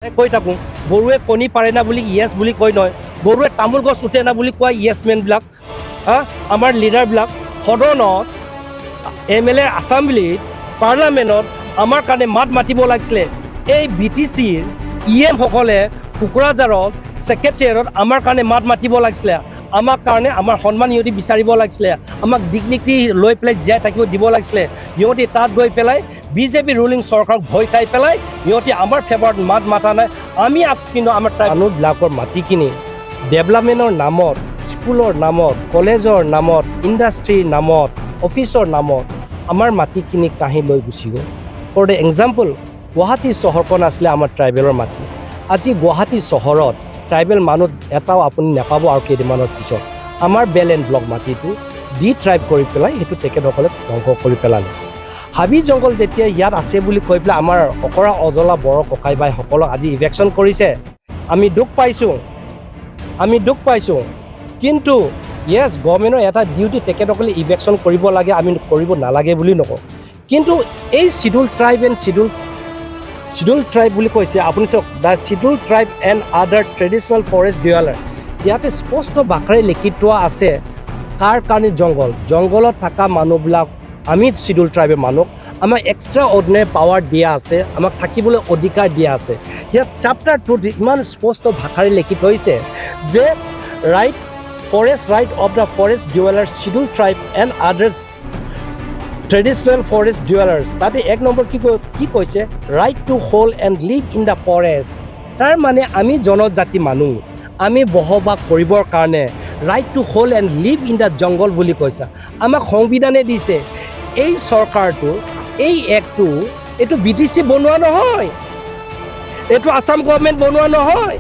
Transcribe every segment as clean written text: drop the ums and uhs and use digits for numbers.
কৈ থাকোঁ গৰুৱে কণী পাৰে না বুলি ইয়েছ বুলি কয় নহয়, গৰুৱে তামোল গছ উঠে না বুলি কোৱা ইয়েছ মেনবিলাক আমাৰ লিডাৰবিলাক সদনত MLA আছাম্বলিত পাৰ্লামেণ্টত আমাৰ কাৰণে মাত মাতিব লাগিছিলে। এই BTCৰ EM সকলে কোকৰাঝাৰত ছেক্ৰেটেৰিয়েটত আমাৰ কাৰণে মাত মাতিব লাগিছিলে, আমাৰ কাৰণে আমাৰ সন্মান সিহঁতি বিচাৰিব লাগিছিলে, আমাক ডিগনিটি লৈ পেলাই জীয়াই থাকিব দিব লাগিছিলে। সিহঁতি তাত গৈ পেলাই BJP ৰুলিং চৰকাৰক ভয় খাই পেলাই সিহঁতি আমাৰ ফেভাৰত মাত মাতা নাই। আমি কিন্তু আমাৰ মানুহবিলাকৰ মাটিখিনি ডেভেলপমেণ্টৰ নামত, স্কুলৰ নামত, কলেজৰ নামত, ইণ্ডাষ্ট্ৰীৰ নামত, অফিচৰ নামত আমাৰ মাটিখিনি কাঢ়ি লৈ গুচি গ'ল। ফৰ দ্য এক্সাম্পল গুৱাহাটী চহৰখন আছিলে আমাৰ ট্ৰাইবেলৰ মাটি। আজি গুৱাহাটী চহৰত ট্ৰাইবেল মানুহ এটাও আপুনি নাপাব। আৰু কেইদিনমানৰ পিছত আমাৰ বেল এণ্ড ব্লক মাটিটো ট্ৰাইব কৰি পেলাই সেইটো তেখেতসকলে ধ্বংস কৰি পেলালে। হাবি জংঘল যেতিয়া ইয়াত আছে বুলি কৈ পেলাই আমাৰ অকৰা অজলা বৰ ককাই ভাইসকলক আজি ইভেকশ্যন কৰিছে, আমি দুখ পাইছোঁ। কিন্তু য়েছ, গভৰ্ণমেণ্টৰ এটা ডিউটি তেখেতসকলে ইভেকশ্যন কৰিব লাগে, আমি কৰিব নালাগে বুলি নকওঁ। কিন্তু এই শিডিউল ট্ৰাইব বুলি কৈছে আপুনি চাওক, the schedule tribe and other traditional forest dweller, ইয়াতে স্পষ্ট ভাষাৰে লিখি থোৱা আছে কাৰ কাৰণে জংঘলত থকা মানুহবিলাক আমি শিডিউল ট্ৰাইবেল মানুহক আমাক এক্সট্ৰা অৰ্ডিনেৰী পাৱাৰ দিয়া আছে, আমাক থাকিবলৈ অধিকাৰ দিয়া আছে। ইয়াত চাপ্টাৰ 2 ইমান স্পষ্ট ভাষাৰে লিখি থৈছে যে forest right of the forest dwellers schedule tribe and others traditional forest dwellers. তাতে 1 নম্বৰ কি কৈছে, right to hold and live in the forest. তাৰ মানে আমি জনজাতি মানুহ, আমি বসবাস কৰিবৰ কাৰণে right to hold and live in the জংগল বুলি কৈছে। আমাক সংবিধানে দিছে। এই চৰকাৰটো এই এক্টটো এইটো BTC বনোৱা নহয়, এইটো আছাম গভৰ্ণমেণ্ট বনোৱা নহয়।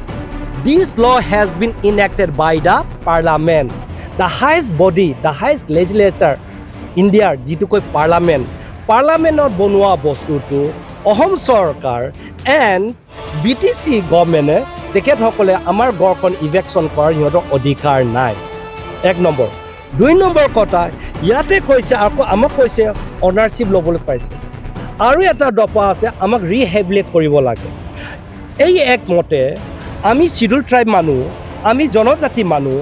This law has been enacted by the parliament, the highest body, the highest legislature Indiaৰ যিটো কয় পাৰ্লামেণ্টত বনোৱা বস্তুটো অসম চৰকাৰ এণ্ড BTC গভৰ্ণমেণ্টে তেখেতসকলে আমাৰ গড়খন ইভেকশ্যন কৰাৰ সিহঁতৰ অধিকাৰ নাই। 1 নম্বৰ। 2 নম্বৰ কথা ইয়াতে কৈছে, আকৌ আমাক কৈছে অনাৰশ্বিপ ল'বলৈ পাইছে। আৰু এটা দফা আছে আমাক ৰিহেবিলিটেট কৰিব লাগে। এই একমতে আমি শিডিউল ট্ৰাইব মানুহ, আমি জনজাতি মানুহ,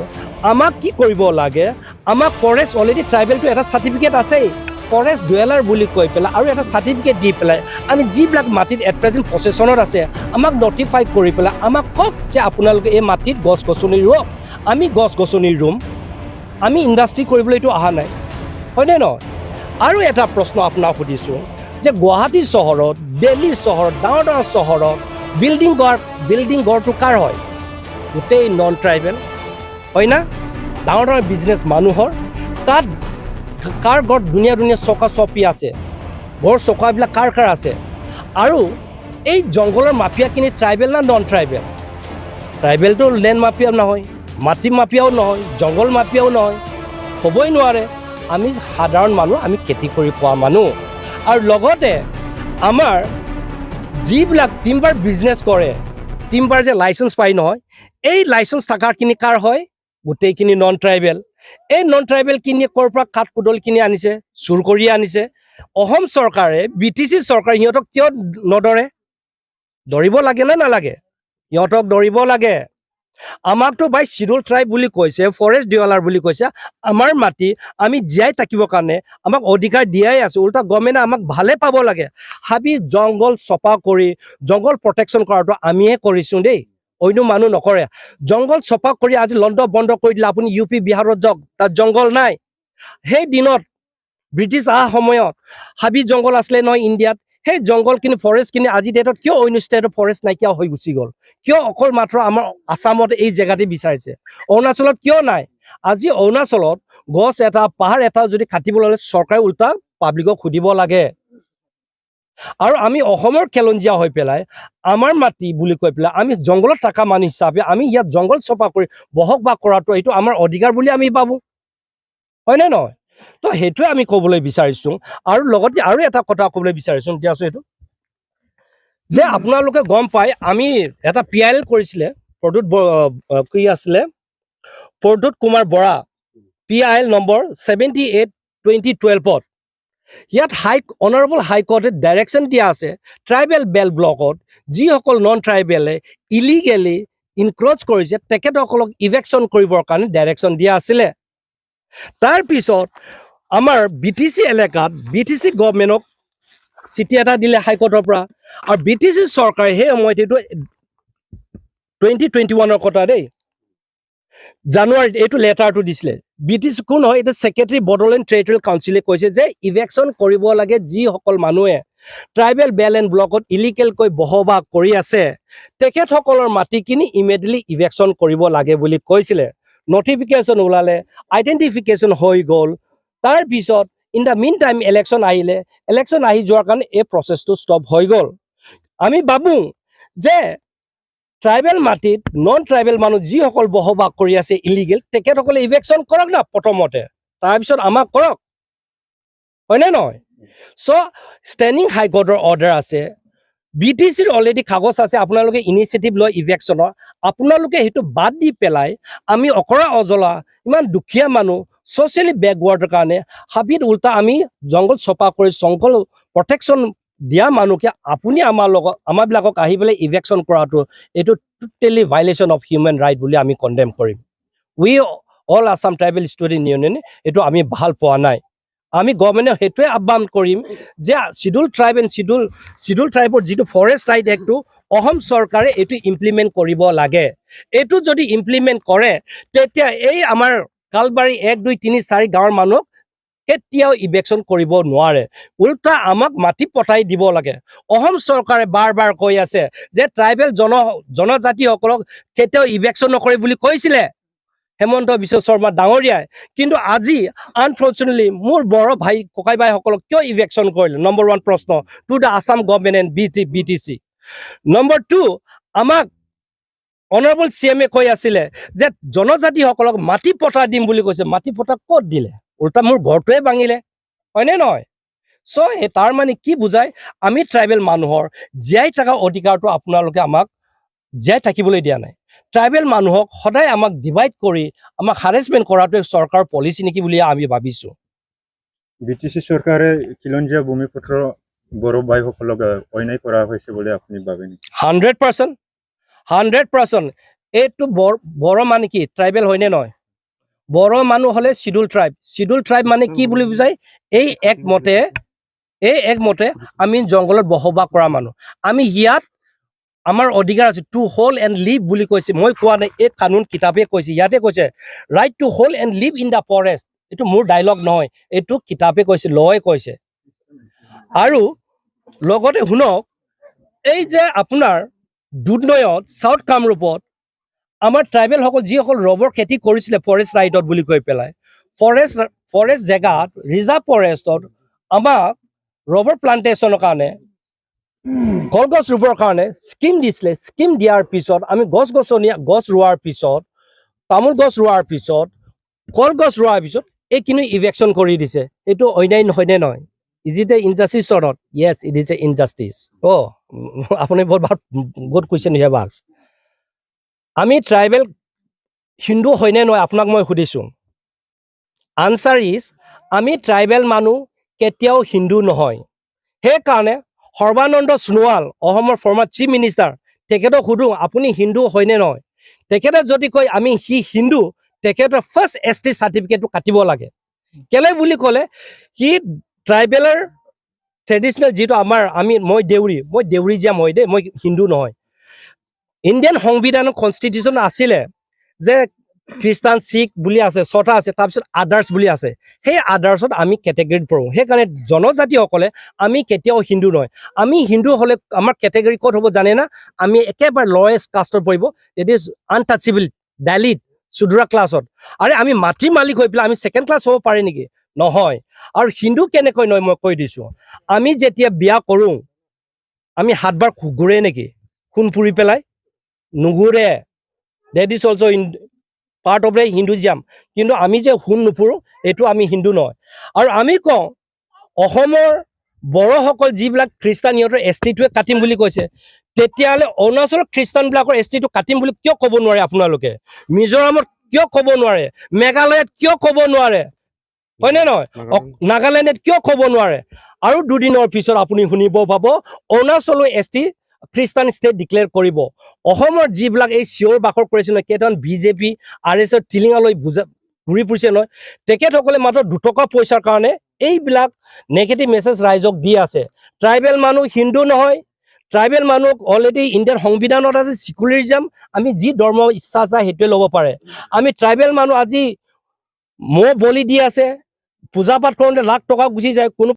আমাক কি কৰিব লাগে, আমাক ফৰেষ্ট অলৰেডি ট্ৰাইবেলটো এটা চাৰ্টিফিকেট আছেই, ফৰেষ্ট ডুৱেলাৰ বুলি কৈ পেলাই আৰু এটা চাৰ্টিফিকেট দি পেলাই আমি যিবিলাক মাটিত এট প্ৰেজেণ্ট পছেশ্যনত আছে আমাক নটিফাই কৰি পেলাই আমাক কওক যে আপোনালোকে এই মাটিত গছ গছনি ৰুৱক। আমি গছ গছনি ৰুম, আমি ইণ্ডাষ্ট্ৰী কৰিবলৈ এইটো অহা নাই, হয়নে নহয়? আৰু এটা প্ৰশ্ন আপোনাক সুধিছোঁ যে গুৱাহাটী চহৰত, দিল্লী চহৰত, ডাঙৰ চহৰত বিল্ডিং গড়টো কাৰ হয়? গোটেই নন ট্ৰাইবেল হয় না? ডাঙৰ বিজনেছ মানুহৰ। তাত কাৰ গড় ধুনীয়া চকা চপি আছে, গড় চকাবিলাক কাৰ আছে? আৰু এই জংঘলৰ মাফিয়াখিনি ট্ৰাইবেল না নন ট্ৰাইবেল? ট্ৰাইবেলটো লেণ্ড মাফিয়াও নহয়, মাটি মাফিয়াও নহয়, জংঘল মাফিয়াও নহয়, হ'বই নোৱাৰে। আমি সাধাৰণ মানুহ, আমি খেতি কৰি খোৱা মানুহ। আৰু লগতে আমাৰ যিবিলাক টিম্বাৰ বিজনেছ কৰে, টিম্বাৰ যে লাইচেঞ্চ পাই নহয়, এই লাইচেঞ্চ থকাখিনি কাৰ হয়? গোটেইখিনি নন ট্ৰাইবেল। এই নন ট্ৰাইবেলখিনিয়ে ক'ৰ পৰা কাঠ কুদলখিনি আনিছে? চুৰ কৰি আনিছে। অসম চৰকাৰে, BTC চৰকাৰে সিহঁতক কিয় নধৰে? ধৰিব লাগে নে নালাগে? সিহঁতক ধৰিব লাগে। আমাকতো শিডিউল ট্ৰাইব বুলি কৈছে, ফৰেষ্ট ডিৱেলাৰ বুলি কৈছে। আমাৰ মাটি আমি জীয়াই থাকিবৰ কাৰণে আমাক অধিকাৰ দিয়াই আছে। উল্টা গভৰ্ণমেণ্টে আমাক ভালে পাব লাগে। হাবি জংঘল চফা কৰি জংঘল প্ৰটেকশ্যন কৰাটো আমিহে কৰিছোঁ দেই, অন্য মানুহ নকৰে। জংঘল চফা কৰি আজি বন্ধ কৰি দিলে। আপুনি UP বিহাৰত যাওক, তাত জংঘল নাই। সেই দিনত ব্ৰিটিছ অহা সময়ত হাবি জংঘল আছিলে নহয় ইণ্ডিয়াত। সেই জংঘলখিনি ফৰেষ্টখিনি আজি ডেটত কিয় অন্য ষ্টেটৰ ফৰেষ্ট নাইকিয়া হৈ গুচি গ'ল? কিয় অকল মাত্ৰ আমাৰ আছামত এই জেগাতে বিচাৰিছে? অৰুণাচলত কিয় নাই? আজি অৰুণাচলত গছ এটা, পাহাৰ এটা যদি কাটিবলৈ হ'লে চৰকাৰে উল্টা পাব্লিকক সুধিব লাগে। আৰু আমি অসমৰ খেলঞ্জীয়া হৈ পেলাই আমাৰ মাটি বুলি কৈ পেলাই আমি জংঘলত থকা মানুহ হিচাপে আমি ইয়াত জংঘল চফা কৰি বসবাস কৰাটো এইটো আমাৰ অধিকাৰ বুলি আমি ভাবোঁ, হয়নে নহয়? তো সেইটোৱে আমি ক'বলৈ বিচাৰিছোঁ। আৰু লগতে আৰু এটা কথা ক'বলৈ বিচাৰিছোঁ, দিয়াচোন এইটো যে আপোনালোকে গম পায় আমি এটা PIL কৰিছিলে, কি আছিলে, প্ৰদ্যুৎ কুমাৰ বৰা, PIL নম্বৰ 78/2012 ইয়াত অনাৰেবল হাইকোৰ্টে ডাইৰেকশ্যন দিয়া আছে ট্ৰাইবেল বেল ব্লকত যিসকল নন ট্ৰাইবেলে ইলিগেলি ইনক্ৰ'চ কৰিছে তেখেতসকলক ইভেকশ্যন কৰিবৰ কাৰণে ডাইৰেকশ্যন দিয়া আছিলে তাৰপিছত আমাৰ BTC এলেকাত BTC গভৰ্ণমেণ্টক চিঠি এটা দিলে হাইকোৰ্টৰ পৰা আৰু BTC চৰকাৰে সেই সময়ত এইটো 2021 কথা দেই জানুৱাৰীত এইটো লেটাৰটো দিছিলে BTC কোন হয় এটা সেক্ৰেটাৰী বডোলেণ্ড টেৰিটৰিয়েল কাউন্সিলে কৈছে যে ইভেকশ্যন কৰিব লাগে যিসকল মানুহে ট্ৰাইবেল বেল এণ্ড ব্লকত ইলিগেলকৈ বসবাস কৰি আছে তেখেতসকলৰ মাটিখিনি ইমিডিয়েটলি ইভেকশ্যন কৰিব লাগে বুলি কৈছিলে নটিফিকেশ্যন ওলালে আইডেণ্টিফিকেশ্যন হৈ গ'ল তাৰপিছত in the mean time election আহি যোৱাৰ কাৰণে এই প্ৰচেছটো ষ্টপ হৈ গ'ল আমি ভাবোঁ যে ট্ৰাইবেল মাটিত নন ট্ৰাইবেল মানুহ যিসকল বসবাস কৰি আছে ইলিগেল তেখেতসকলে ইভেকশ্যন কৰক না প্ৰথমতে তাৰপিছত আমাক কৰক হয়নে নহয় চ' ষ্টেণ্ডিং হাইকোৰ্টৰ অৰ্ডাৰ আছে BTCৰ অলৰেডি কাগজ আছে আপোনালোকে ইনিচিয়েটিভ লয় ইভেকশ্যনৰ আপোনালোকে সেইটো বাদ দি পেলাই আমি অকৰা অজলা ইমান দুখীয়া মানুহ ছ'চিয়েলি বেকৱাৰ্ডৰ কাৰণে হাবিত উল্টা আমি জংঘল চফা কৰি জংঘল প্ৰটেকশ্যন দিয়া মানুহকে আপুনি আমাৰবিলাকক আহি পেলাই ইভেকশ্যন কৰাটো এইটো totally violation of human right বুলি আমি কণ্ডেম কৰিম উই অল আছাম ট্ৰাইবেল ষ্টুডেণ্ট ইউনিয়নে এইটো আমি ভাল পোৱা নাই আমি গভৰ্ণমেণ্টে সেইটোৱে আহ্বান কৰিম যে শিডিউল ট্ৰাইব এণ্ড শিডিউল ট্ৰাইবৰ যিটো ফৰেষ্ট ৰাইট এক্টটো অসম চৰকাৰে এইটো ইমপ্লিমেণ্ট কৰিব লাগে এইটো যদি ইমপ্লিমেণ্ট কৰে তেতিয়া এই আমাৰ কালবাৰী 1 2 3 4 গাঁৱৰ মানুহক কেতিয়াও ইভেকশ্যন কৰিব নোৱাৰে উল্টা আমাক মাটি পঠাই দিব লাগে অসম চৰকাৰে বাৰ কৈ আছে যে ট্ৰাইবেল জনজাতিসকলক কেতিয়াও ইভেকশ্যন নকৰে বুলি কৈছিলে হেমন্ত বিশ্ব শৰ্মা ডাঙৰীয়াই কিন্তু আজি আনফৰ্চুনেটলি মোৰ বড়ো ভাই ককাই ভাইসকলক কিয় ইভেকশ্যন কৰিলে নম্বৰ 1 প্ৰশ্ন to the Assam government and BTC number 2 আমাক অনাৰেবল CMে কৈ আছিলে যে জনজাতিসকলক মাটি পঠা দিম বুলি কৈছে মাটি পঠা ক'ত দিলে উল্টা মোৰ ঘৰটোৱে ভাঙিলে হয়নে নহয় চ' তাৰ মানে কি বুজায় আমি ট্ৰাইবেল মানুহৰ জীয়াই থকা অধিকাৰটো আপোনালোকে আমাক জীয়াই থাকিবলৈ দিয়া নাই ট্ৰাইবেল মানুহক সদায় আমাক ডিভাইড কৰি আমাক হাৰেছমেণ্ট কৰাটোৱে চৰকাৰৰ পলিচি নেকি বুলি আমি ভাবিছোঁ BTC চৰকাৰে খিলঞ্জীয়া ভূমিপুত্ৰ বড়ো ভাইসকলক অন্যায় কৰা হৈছে বুলি আপুনি ভাবে নেকি 100% এইটো বড়ো মানে কি ট্ৰাইবেল হয়নে নহয় বড়ো মানুহ হ'লে শিডিউল ট্ৰাইব মানে কি বুলি বুজায় এই একমতে আমি জংঘলত বসবাস কৰা মানুহ আমি ইয়াত আমাৰ অধিকাৰ আছে টু হোল এণ্ড লিভ বুলি কৈছে মই কোৱা নাই এই কানুন কিতাপে কৈছে ইয়াতে কৈছে right to hold and live in the forest এইটো মোৰ ডাইলগ নহয় এইটো কিতাপে কৈছে লয়ে কৈছে আৰু লগতে শুনক এই যে আপোনাৰ দুধনৈত চাউথ কামৰূপত আমাৰ ট্ৰাইবেলসকল যিসকল ৰবৰ খেতি কৰিছিলে ফৰেষ্ট ৰাইটত বুলি কৈ পেলাই ফৰেষ্ট জেগাত ৰিজাৰ্ভ ফৰেষ্টত আমাক ৰবৰ প্লান্টেশ্যনৰ কাৰণে কলগছ ৰুবৰ কাৰণে স্কিম দিছিলে স্কিম দিয়াৰ পিছত আমি গছ ৰোৱাৰ পিছত তামোল গছ ৰোৱাৰ পিছত কলগছ ৰোৱাৰ পিছত এইখিনি ইভেকশ্যন কৰি দিছে এইটো অন্যায় হয়নে নহয় is it a injustice or not yes it is a injustice আপুনি বহুত ভাল good question you have asked আমি ট্ৰাইবেল হিন্দু হয়নে নহয় আপোনাক মই সুধিছোঁ আনচাৰ ইজ আমি ট্ৰাইবেল মানুহ কেতিয়াও হিন্দু নহয় সেইকাৰণে সৰ্বানন্দ সোণোৱাল অসমৰ ফৰ্মাৰ চিফ মিনিষ্টাৰ তেখেতক সুধোঁ আপুনি হিন্দু হয়নে নহয় তেখেতে যদি কয় আমি হিন্দু তেখেতৰ ফাৰ্ষ্ট ST চাৰ্টিফিকেটটো কাটিব লাগে কেলে বুলি ক'লে সি ট্ৰাইবেলৰ ট্ৰেডিশ্যনেল যিটো মই দেউৰী জীয়া মই হিন্দু নহয় ইণ্ডিয়ান সংবিধানৰ কনষ্টিটিউশ্যন আছিলে যে খ্ৰীষ্টান শিখ বুলি আছে 6টা আছে তাৰপিছত আদাৰ্ছ বুলি আছে সেই আদাৰ্ছত আমি কেটেগৰীত পৰোঁ সেইকাৰণে জনজাতিসকলে আমি কেতিয়াও হিন্দু নহয় আমি হিন্দু হ'লে আমাৰ কেটেগৰী ক'ত হ'ব জানে না আমি একেবাৰে লয়েষ্ট কাষ্টত পৰিব ইট ইজ আনটাচেবল দালিত চুডুৰা ক্লাছত আৰে আমি মাতৃ মালিক হৈ পেলাই আমি ছেকেণ্ড ক্লাছ হ'ব পাৰে নেকি নহয় আৰু হিন্দু কেনেকৈ নহয় মই কৈ দিছোঁ আমি যেতিয়া বিয়া কৰোঁ আমি হাতবাৰ ঘূৰে নেকি খুন পুৰি পেলাই নুঘূৰে that is also' in part of the Hinduism কিন্তু আমি যে সোণ নুপুৰোঁ এইটো আমি হিন্দু নহয় আৰু আমি কওঁ অসমৰ বড়োসকল যিবিলাক খ্ৰীষ্টান সিহঁতৰ STটোৱে কাটিম বুলি কৈছে তেতিয়াহ'লে অৰুণাচলৰ খ্ৰীষ্টানবিলাকৰ STটো কাটিম বুলি কিয় ক'ব নোৱাৰে আপোনালোকে মিজোৰামত কিয় ক'ব নোৱাৰে মেঘালয়ত কিয় ক'ব নোৱাৰে হয়নে নহয় নাগালেণ্ডত কিয় ক'ব নোৱাৰে আৰু দুদিনৰ পিছত আপুনি শুনিব পাব অৰুণাচলো ST খ্ৰীষ্টান ষ্টেট ডিক্লেয়াৰ কৰিব অসমৰ যিবিলাক এই চিঞৰ বাখৰ কৰিছে নহয় কেইটামান বিজেপি RSৰ টিলিঙালৈ ঘূৰি ফুৰিছে নহয় তেখেতসকলে মাত্ৰ 2 টকা পইচাৰ কাৰণে এইবিলাক নেগেটিভ মেছেজ ৰাইজক দি আছে ট্ৰাইবেল মানুহ হিন্দু নহয় ট্ৰাইবেল মানুহ অলৰেডি ইণ্ডিয়ান সংবিধানত আছে সেকুলাৰিজম আমি যি ধৰ্ম ইচ্ছা আছে সেইটোৱে ল'ব পাৰে আমি ট্ৰাইবেল মানুহ আজি মৌ বলি দি আছে পূজা পাঠ কৰোঁতে লাখ টকা গুচি যায় কোনো